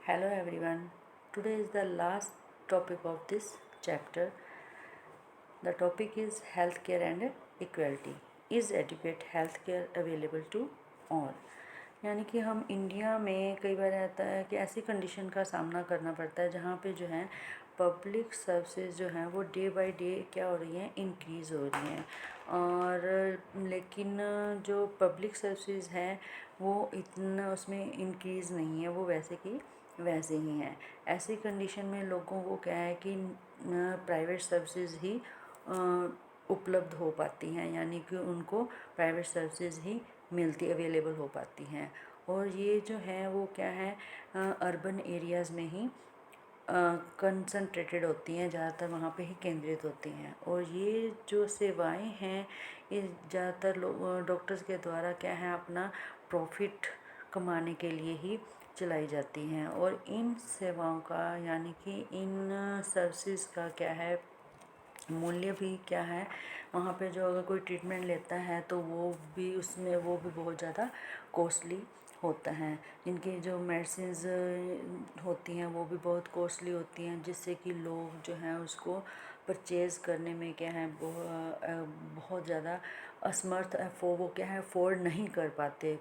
Hello everyone. Today is the last topic of this chapter. The topic is healthcare and equality. Is adequate healthcare available to all? यानी कि हम India में कई बार आता है कि ऐसी कंडीशन का सामना करना पड़ता है जहाँ पे जो है पब्लिक सर्विसेज जो हैं वो डे बाय डे क्या हो रही हैं, इंक्रीज़ हो रही हैं। और लेकिन जो पब्लिक सर्विसेज हैं वो इतना उसमें इंक्रीज़ नहीं है, वो वैसे की वैसे ही हैं। ऐसी कंडीशन में लोगों को क्या है कि प्राइवेट सर्विसेज ही उपलब्ध हो पाती हैं, यानी कि उनको प्राइवेट सर्विसेज ही मिलती अवेलेबल हो पाती हैं। और ये जो है वो क्या है, अर्बन एरियाज़ में ही कंसंट्रेटेड होती हैं, ज़्यादातर वहाँ पे ही केंद्रित होती हैं। और ये जो सेवाएं हैं ये ज़्यादातर लोग डॉक्टर्स के द्वारा क्या है अपना प्रॉफिट कमाने के लिए ही चलाई जाती हैं। और इन सेवाओं का यानी कि इन सर्विसेज का क्या है मूल्य भी क्या है, वहाँ पे जो अगर कोई ट्रीटमेंट लेता है तो वो भी बहुत ज़्यादा कॉस्टली होता है। इनकी जो मेडिसिन्स होती हैं वो भी बहुत कॉस्टली होती हैं, जिससे कि लोग जो हैं उसको परचेज़ करने में क्या है बहुत ज़्यादा असमर्थ वो क्या है अफोर्ड नहीं कर पाते।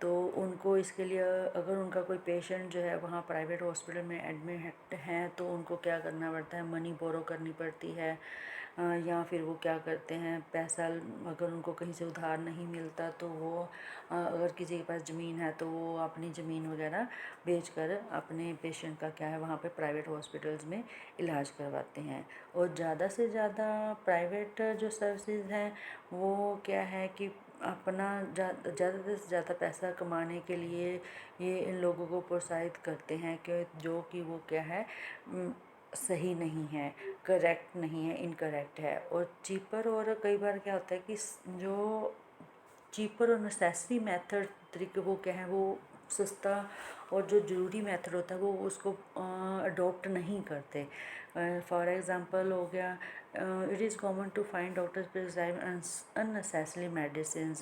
तो उनको इसके लिए अगर उनका कोई पेशेंट जो है वहाँ प्राइवेट हॉस्पिटल में एडमिट हैं तो उनको क्या करना पड़ता है, मनी बोरो करनी पड़ती है। या फिर वो क्या करते हैं, पैसा अगर उनको कहीं से उधार नहीं मिलता तो वो अगर किसी के पास ज़मीन है तो वो अपनी ज़मीन वगैरह बेचकर अपने पेशेंट का क्या है वहाँ पे प्राइवेट हॉस्पिटल्स में इलाज करवाते हैं। और ज़्यादा से ज़्यादा प्राइवेट जो सर्विसेज हैं वो क्या है कि अपना ज़्यादा से ज़्यादा पैसा कमाने के लिए ये इन लोगों को प्रोत्साहित करते हैं कि जो कि वो क्या है सही नहीं है, करेक्ट नहीं है, इनकरेक्ट है। और चीपर और कई बार क्या होता है कि जो चीपर और नेसेसरी मेथड तरीके वो क्या है वो सस्ता और जो ज़रूरी मेथड होता है वो उसको अडॉप्ट नहीं करते। फॉर एग्ज़ाम्पल हो गया, it is common to find doctors prescribe unnecessary medicine.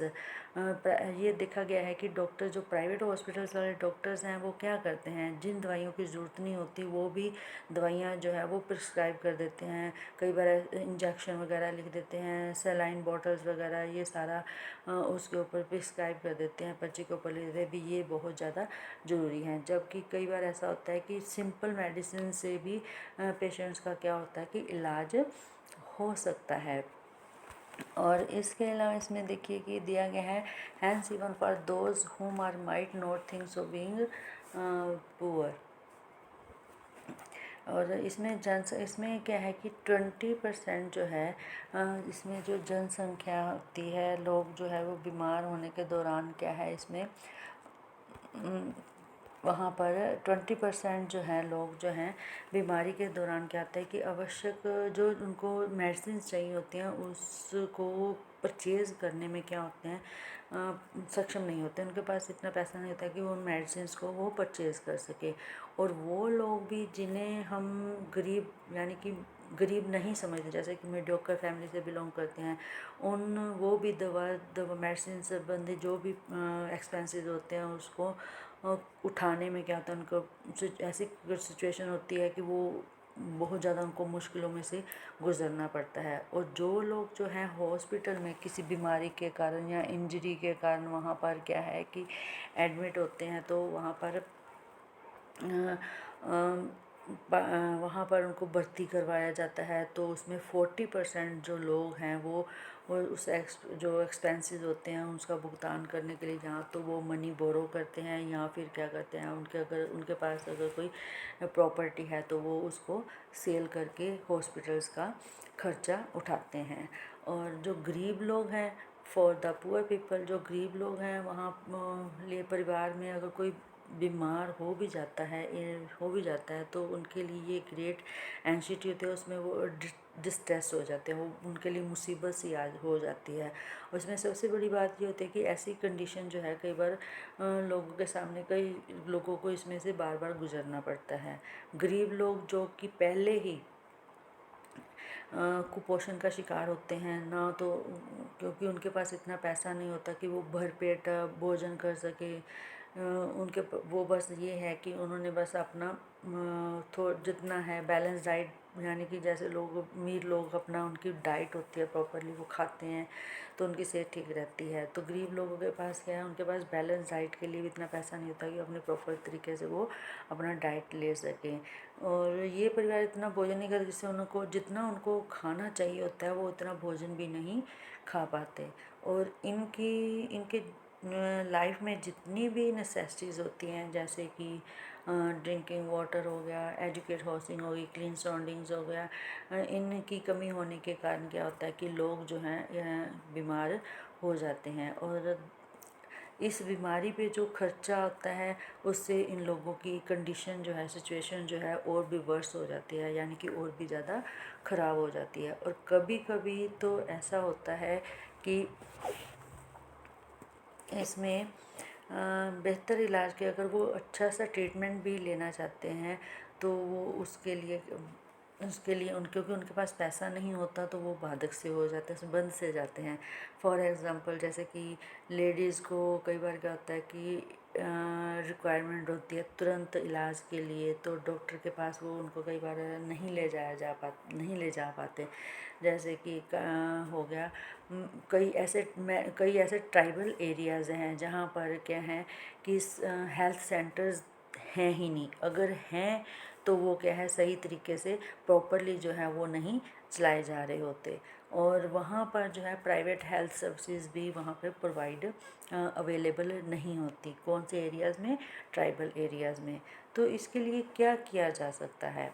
ये देखा गया है कि डॉक्टर जो प्राइवेट हॉस्पिटल्स वाले डॉक्टर्स हैं वो क्या करते हैं, जिन दवाइयों की ज़रूरत नहीं होती वो भी दवाइयाँ जो है वो प्रिस्क्राइब कर देते हैं। कई बार इंजेक्शन वगैरह लिख देते हैं, सेलाइन बॉटल्स वगैरह ये सारा उसके ऊपर प्रिस्क्राइब कर देते हैं, पर्ची के ऊपर लिख देते हैं भी ये बहुत ज़्यादा ज़रूरी है। जबकि कई बार ऐसा होता है कि सिंपल मेडिसिन से भी पेशेंट्स का क्या होता है कि इलाज हो सकता है। और इसके अलावा इसमें देखिए कि दिया गया है hence even for those whom are might not thinks of being poor. और इसमें क्या है कि 20% जो है इसमें जो जनसंख्या होती है, लोग जो है वो बीमार होने के दौरान क्या है इसमें वहाँ पर 20% जो है लोग जो हैं बीमारी के दौरान क्या होता है कि आवश्यक जो उनको मेडिसिन चाहिए होती हैं उसको परचेज़ करने में क्या होते हैं सक्षम नहीं होते, उनके पास इतना पैसा नहीं होता कि वो उन मेडिसिन को वो परचेज़ कर सके। और वो लोग भी जिन्हें हम गरीब यानी कि गरीब नहीं समझते, जैसे कि मीडियोकर फैमिली से बिलोंग करते हैं, वो भी दवा मेडिसिन संबंधी जो भी एक्सपेंसेस होते हैं उसको उठाने में क्या होता है उनको ऐसी सिचुएशन होती है कि वो बहुत ज़्यादा उनको मुश्किलों में से गुजरना पड़ता है। और जो लोग जो हैं हॉस्पिटल में किसी बीमारी के कारण या इंजरी के कारण वहाँ पर क्या है कि एडमिट होते हैं तो वहाँ पर उनको भर्ती करवाया जाता है। तो उसमें 40% जो लोग हैं वो जो एक्सपेंसेस होते हैं उसका भुगतान करने के लिए जहाँ तो वो मनी बोरो करते हैं या फिर क्या करते हैं उनके पास अगर कोई प्रॉपर्टी है तो वो उसको सेल करके हॉस्पिटल्स का खर्चा उठाते हैं। और जो गरीब लोग हैं, फॉर द पुअर पीपल, जो गरीब लोग हैं वहाँ लिए परिवार में अगर कोई बीमार हो भी जाता है तो उनके लिए ये ग्रेट एंग्जाइटी होती है, उसमें वो डिस्ट्रेस हो जाते हैं, वो उनके लिए मुसीबत सी आज हो जाती है। उसमें सबसे बड़ी बात ये होती है कि ऐसी कंडीशन जो है कई बार लोगों के सामने कई लोगों को इसमें से बार बार गुजरना पड़ता है। गरीब लोग जो कि पहले ही कुपोषण का शिकार होते हैं ना, तो क्योंकि उनके पास इतना पैसा नहीं होता कि वो भरपेट भोजन कर सके वो बस ये है कि उन्होंने बस अपना जितना है बैलेंस डाइट, यानी कि जैसे लोग अमीर लोग अपना उनकी डाइट होती है प्रॉपरली वो खाते हैं तो उनकी सेहत ठीक रहती है। तो गरीब लोगों के पास क्या है, उनके पास बैलेंस डाइट के लिए भी इतना पैसा नहीं होता कि अपने प्रॉपर तरीके से वो अपना डाइट ले सकें। और ये परिवार इतना भोजन नहीं करते जिससे उनको जितना उनको खाना चाहिए होता है वो उतना भोजन भी नहीं खा पाते। और इनके लाइफ में जितनी भी नेसेसिटीज़ होती हैं, जैसे कि ड्रिंकिंग वाटर हो गया, एजुकेट हाउसिंग हो गई, क्लीन सराउंडिंग्स हो गया, इनकी कमी होने के कारण क्या होता है कि लोग जो हैं बीमार हो जाते हैं। और इस बीमारी पे जो खर्चा होता है उससे इन लोगों की कंडीशन जो है, सिचुएशन जो है और भी वर्स हो जाती है, यानी कि और भी ज़्यादा ख़राब हो जाती है। और कभी कभी तो ऐसा होता है कि इसमें बेहतर इलाज के अगर वो अच्छा सा ट्रीटमेंट भी लेना चाहते हैं तो वो उसके लिए क्योंकि उनके पास पैसा नहीं होता तो वो बाधक से हो जाते हैं, बंद से जाते हैं। फॉर एग्ज़ाम्पल जैसे कि लेडीज़ को कई बार क्या होता है कि रिक्वायरमेंट होती है तुरंत इलाज के लिए, तो डॉक्टर के पास वो उनको कई बार नहीं ले जा पाते। जैसे कि हो गया कई ऐसे ट्राइबल एरियाज़ हैं जहाँ पर क्या है कि हेल्थ सेंटर्स हैं ही नहीं, अगर हैं तो वो क्या है सही तरीके से प्रॉपरली जो है वो नहीं चलाए जा रहे होते। और वहाँ पर जो है प्राइवेट हेल्थ सर्विसेज भी वहाँ पे प्रोवाइड अवेलेबल नहीं होती। कौन से एरियाज़ में? ट्राइबल एरियाज़ में। तो इसके लिए क्या किया जा सकता है?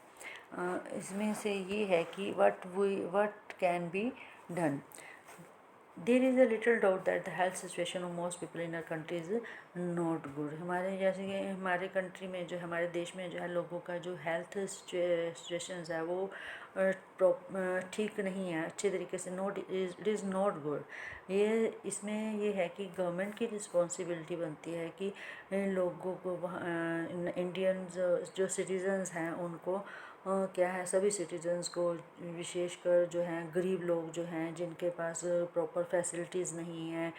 इसमें से ये है कि what can be done. There is a little doubt that the health situation of most people in our country is not good. हमारे जैसे कि हमारे कंट्री में जो हमारे देश में जो है लोगों का जो हेल्थ सिचुएशंस है वो ठीक नहीं है अच्छे तरीके से, इट इज़ नॉट गुड। इसमें ये है कि गवर्नमेंट की रिस्पॉन्सिबिलिटी बनती है कि इन लोगों को इंडियन जो सिटीजन्स हैं उनको क्या है सभी सिटीजन्स को, विशेषकर जो हैं गरीब लोग जो हैं जिनके पास प्रॉपर फैसिलिटीज़ नहीं हैं,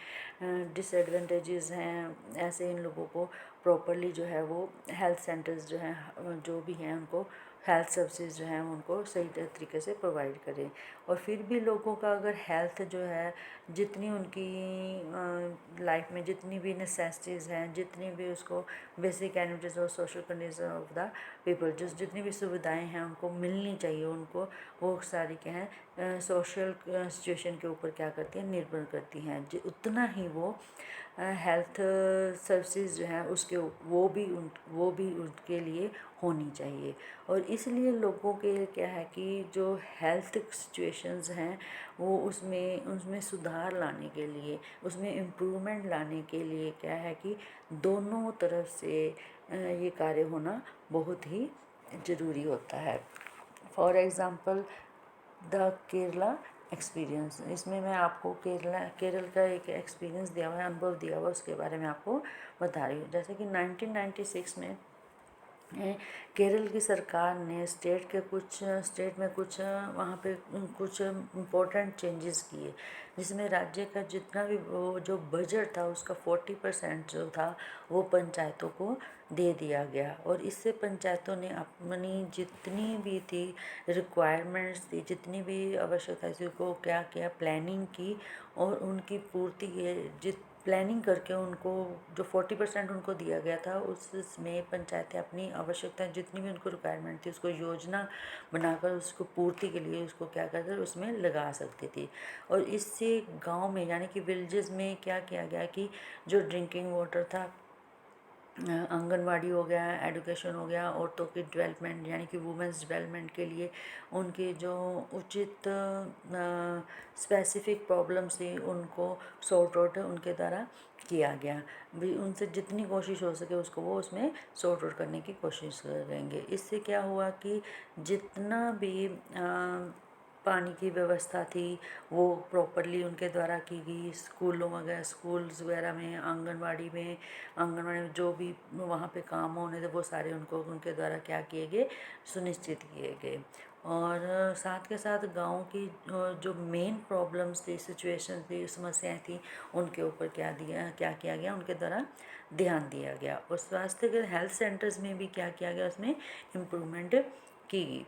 डिसएडवांटेजेस हैं, ऐसे इन लोगों को प्रॉपरली जो है वो हेल्थ सेंटर्स जो हैं जो भी हैं उनको हेल्थ सर्विसेज जो हैं उनको सही तरीके से प्रोवाइड करें। और फिर भी लोगों का अगर हेल्थ जो है जितनी उनकी लाइफ में जितनी भी नेसेसिटीज़ हैं, जितनी भी उसको बेसिक एनिटीज़ और social condition of the people जितनी भी सुविधाएं हैं उनको मिलनी चाहिए, उनको वो सारी क्या है सोशल सिचुएशन के ऊपर क्या करती हैं निर्भर करती हैं। उतना ही वो हेल्थ सर्विसेज जो हैं उसके वो भी उनके लिए होनी चाहिए। और इसलिए लोगों के क्या है कि जो हेल्थ सिचुएशंस हैं वो उसमें सुधार लाने के लिए, उसमें इम्प्रूवमेंट लाने के लिए क्या है कि दोनों तरफ से ये कार्य होना बहुत ही ज़रूरी होता है। For example the Kerala experience, इसमें मैं आपको केरल का एक एक्सपीरियंस दिया हुआ है, अनुभव दिया हुआ है, उसके बारे में आपको बता रही हूँ। जैसे कि 1996 में केरल की सरकार ने स्टेट में कुछ वहाँ पे कुछ इम्पोर्टेंट चेंजेस किए, जिसमें राज्य का जितना भी वो जो बजट था उसका 40% जो था वो पंचायतों को दे दिया गया। और इससे पंचायतों ने अपनी जितनी भी थी रिक्वायरमेंट्स थी, जितनी भी आवश्यकता थी को क्या किया प्लानिंग की और उनकी पूर्ति प्लानिंग करके उनको जो 40% उनको दिया गया था उसमें पंचायतें अपनी आवश्यकता जितनी भी उनको रिक्वायरमेंट थी उसको योजना बनाकर उसको पूर्ति के लिए उसको क्या कर उसमें लगा सकती थी। और इससे गांव में यानी कि विलेजेस में क्या किया गया कि जो ड्रिंकिंग वाटर था, आंगनवाड़ी हो गया, एजुकेशन हो गया, औरतों की डेवलपमेंट यानी कि वुमेंस डेवलपमेंट के लिए उनके जो उचित स्पेसिफिक प्रॉब्लम्स थी उनको सॉर्ट आउट उनके द्वारा किया गया। भी उनसे जितनी कोशिश हो सके उसको वो उसमें सॉर्ट आउट करने की कोशिश करेंगे। इससे क्या हुआ कि जितना भी पानी की व्यवस्था थी वो प्रॉपरली उनके द्वारा की गई। स्कूल्स वगैरह में, आंगनवाड़ी में जो भी वहाँ पे काम होने थे वो सारे उनको उनके द्वारा क्या किए गए, सुनिश्चित किए गए। और साथ के साथ गाँव की जो मेन प्रॉब्लम्स थी, सिचुएशन थी, समस्याएं थी, उनके ऊपर क्या किया गया, उनके द्वारा ध्यान दिया गया। और स्वास्थ्य के हेल्थ सेंटर्स में भी क्या किया गया, उसमें इम्प्रूवमेंट की गई।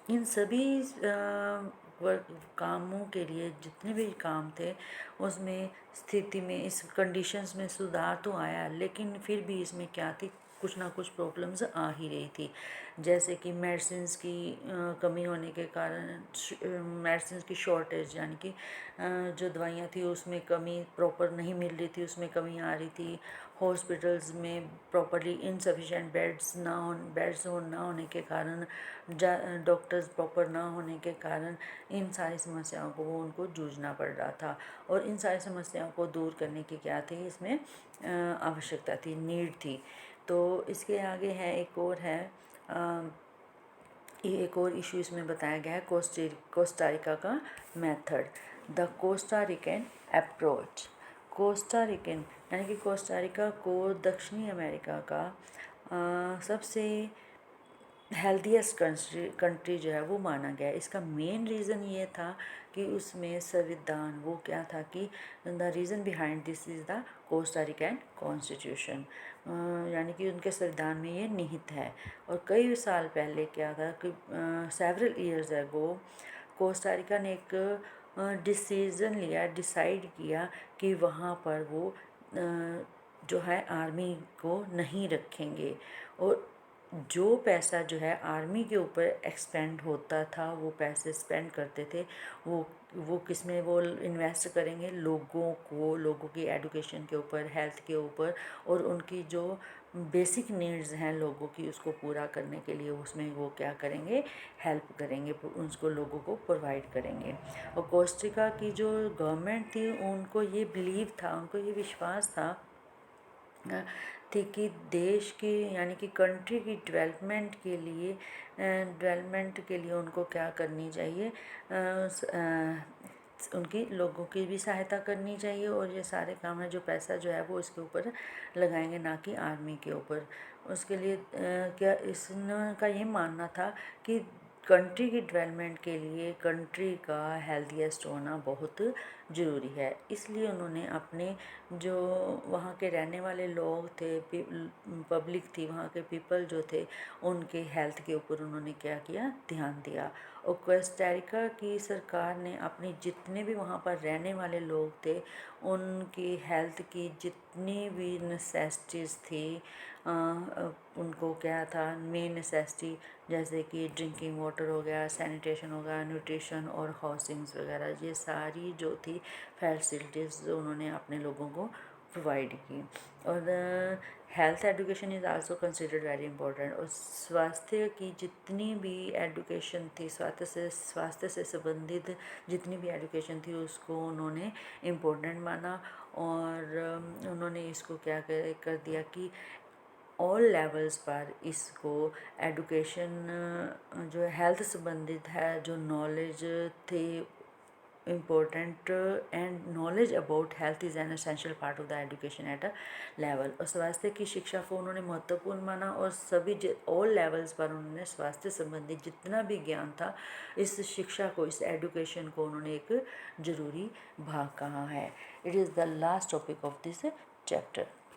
इन सभी कामों के लिए जितने भी काम थे उसमें स्थिति में, इस कंडीशंस में सुधार तो आया, लेकिन फिर भी इसमें क्या थी, कुछ ना कुछ प्रॉब्लम्स आ ही रही थी। जैसे कि मेडिसिन्स की कमी होने के कारण, मेडिसिन्स की शॉर्टेज, यानी कि जो दवाइयाँ थी उसमें कमी प्रॉपर नहीं मिल रही थी, उसमें कमी आ रही थी। हॉस्पिटल्स में प्रॉपरली इनसफिशिएंट बेड्स ना होने के कारण, डॉक्टर्स प्रॉपर ना होने के कारण इन सारी समस्याओं को उनको जूझना पड़ रहा था। और इन सारी समस्याओं को दूर करने की क्या थी, इसमें आवश्यकता थी, नीड थी। तो इसके आगे है एक और इशू इसमें बताया गया है, कोस्टारिका का method, the Costa Rican approach. Costa Rican यानी कि कोस्टारिका को दक्षिणी अमेरिका का सबसे हेल्दीएस्ट कंट्री जो है वो माना गया है। इसका मेन रीज़न ये था कि उसमें संविधान, वो क्या था कि the reason behind this is the Costa Rican constitution, यानी कि उनके संविधान में ये निहित है। और कई साल पहले क्या था कि several years ago Costa Rica ने एक डिसाइड किया कि वहाँ पर वो जो है आर्मी को नहीं रखेंगे। और जो पैसा जो है आर्मी के ऊपर एक्सपेंड होता था, वो पैसे स्पेंड करते थे, वो किस में वो इन्वेस्ट करेंगे, लोगों की एजुकेशन के ऊपर, हेल्थ के ऊपर, और उनकी जो बेसिक नीड्स हैं लोगों की, उसको पूरा करने के लिए उसमें वो क्या करेंगे, हेल्प करेंगे, उसको लोगों को प्रोवाइड करेंगे। और कोस्टा की जो गवर्नमेंट थी उनको ये बिलीव था, उनको ये विश्वास था थी कि देश की, यानी कि कंट्री की डेवलपमेंट के लिए उनको क्या करनी चाहिए, उनकी लोगों की भी सहायता करनी चाहिए। और ये सारे काम है, जो पैसा जो है वो इसके ऊपर लगाएंगे, ना कि आर्मी के ऊपर। उसके लिए क्या इसका ये मानना था कि कंट्री की डेवलपमेंट के लिए कंट्री का हेल्दीएस्ट होना बहुत ज़रूरी है। इसलिए उन्होंने अपने जो वहाँ के रहने वाले लोग थे, पब्लिक थी, वहाँ के पीपल जो थे, उनके हेल्थ के ऊपर उन्होंने क्या किया, ध्यान दिया। और कोस्टारिका की सरकार ने अपनी जितने भी वहाँ पर रहने वाले लोग थे उनकी हेल्थ की जितनी भी नेसेसिटीज़ थी, उनको क्या था, मेन नेसेसिटी, जैसे कि ड्रिंकिंग वाटर हो गया, सैनिटेशन हो गया, न्यूट्रिशन और हाउसिंग्स वगैरह, ये सारी जो थी फैसिलिटीज़ जो उन्होंने अपने लोगों को प्रोवाइड की। और health education is also considered very important. और स्वास्थ्य की जितनी भी एजुकेशन थी, स्वास्थ्य से संबंधित जितनी भी एजुकेशन थी, उसको उन्होंने इम्पोर्टेंट माना। और उन्होंने इसको क्या कर दिया कि ऑल लेवल्स पर इसको एजुकेशन जो हेल्थ संबंधित है, जो नॉलेज थे important, and knowledge about health is an essential part of the education at a level. और स्वास्थ्य की शिक्षा को उन्होंने महत्वपूर्ण माना, और सभी ऑल लेवल्स पर उन्होंने स्वास्थ्य संबंधी जितना भी ज्ञान था, इस शिक्षा को, इस एजुकेशन को उन्होंने एक ज़रूरी भाग कहा है। It is the last topic of this chapter.